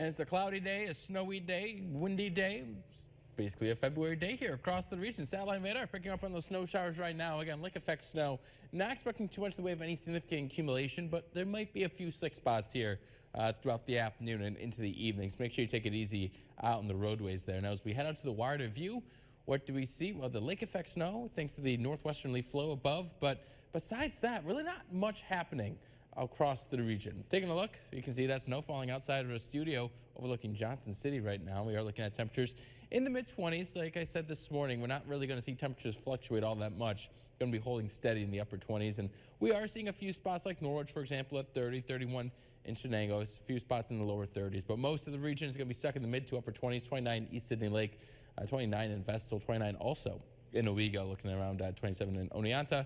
And it's a cloudy day, a snowy day, windy day. It's basically a February day here across the region. Satellite radar picking up on those snow showers right now. Again, lake effect snow. Not expecting too much in the way of any significant accumulation, but there might be a few slick spots here throughout the afternoon and into the evening. So make sure you take it easy out on the roadways there. Now, as we head out to the wider view, what do we see? Well, the lake effect snow, thanks to the northwesterly flow above. But besides that, really not much happening across the region. Taking a look, you can see that snow falling outside of our studio overlooking Johnson City right now. We are looking at temperatures in the mid-20s. Like I said this morning, we're not really going to see temperatures fluctuate all that much. Going to be holding steady in the upper 20s. And we are seeing a few spots like Norwich, for example, at 30, 31 in Chenango. A few spots in the lower 30s. But most of the region is going to be stuck in the mid to upper 20s. 29 East Sydney Lake, 29 in Vestal, 29 also in Owego, looking around 27 in Oneonta.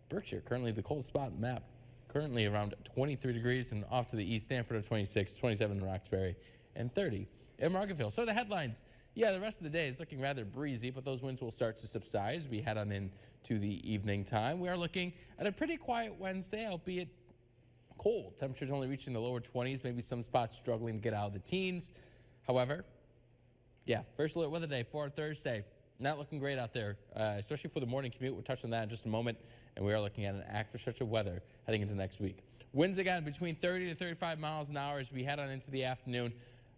Berkshire, currently the coldest spot on the map. Currently around 23 degrees, and off to the east, Stanford at 26, 27 in Roxbury, and 30 in Margaretville. So the headlines, yeah, the rest of the day is looking rather breezy, but those winds will start to subside as we head on into the evening time. We are looking at a pretty quiet Wednesday, albeit cold. Temperatures only reaching the lower 20s, maybe some spots struggling to get out of the teens. However, yeah, first alert weather day for Thursday. Not looking great out there, especially for the morning commute. We'll touch on that in just a moment. And we are looking at an active stretch of weather heading into next week. Winds again between 30 to 35 miles an hour as we head on into the afternoon.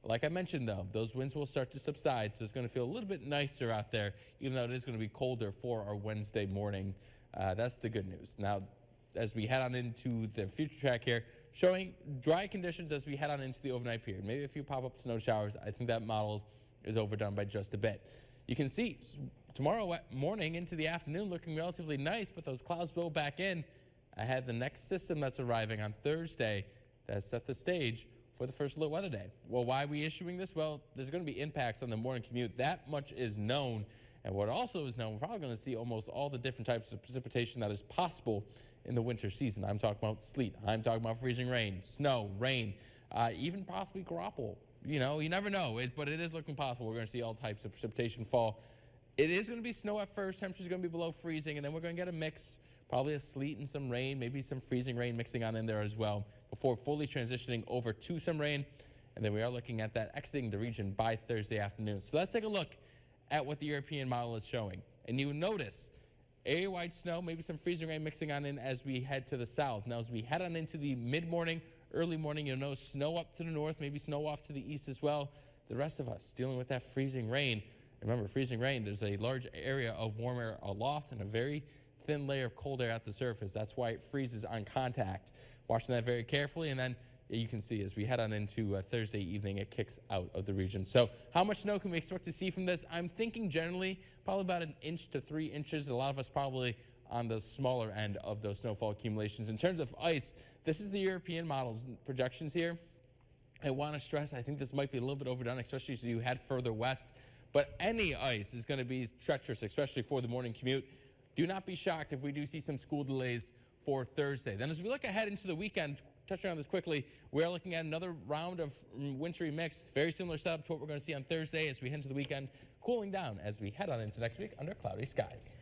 Like I mentioned, though, those winds will start to subside, so it's going to feel a little bit nicer out there, even though it is going to be colder for our Wednesday morning. That's the good news. Now, as we head on into the future track here, showing dry conditions as we head on into the overnight period. Maybe a few pop-up snow showers. I think that model is overdone by just a bit. You can see tomorrow morning into the afternoon looking relatively nice, but those clouds blow back in. I had the next system that's arriving on Thursday that set the stage for the first alert weather day. Well, why are we issuing this? Well, there's going to be impacts on the morning commute. That much is known. And what also is known, we're probably going to see almost all the different types of precipitation that is possible in the winter season. I'm talking about sleet. I'm talking about freezing rain, snow, rain, even possibly graupel. You know, you never know, but it is looking possible. We're going to see all types of precipitation fall. It is going to be snow at first. Temperatures are going to be below freezing, and then we're going to get a mix, probably a sleet and some rain, maybe some freezing rain mixing on in there as well before fully transitioning over to some rain. And then we are looking at that exiting the region by Thursday afternoon. So let's take a look at what the European model is showing. And you notice area-wide snow, maybe some freezing rain mixing on in as we head to the south. Now, as we head on into the mid-morning, early morning, you'll notice snow up to the north, maybe snow off to the east as well. The rest of us dealing with that freezing rain. Remember, freezing rain, there's a large area of warm air aloft and a very thin layer of cold air at the surface. That's why it freezes on contact. Watching that very carefully, and then you can see as we head on into Thursday evening, it kicks out of the region. So how much snow can we expect to see from this? I'm thinking generally probably about 1 inch to 3 inches. A lot of us probably on the smaller end of those snowfall accumulations. In terms of ice, this is the European model's projections here. I want to stress, I think this might be a little bit overdone, especially as you head further west. But any ice is going to be treacherous, especially for the morning commute. Do not be shocked if we do see some school delays for Thursday. Then as we look ahead into the weekend, touching on this quickly, we are looking at another round of wintry mix. Very similar setup to what we're going to see on Thursday as we head into the weekend, cooling down as we head on into next week under cloudy skies.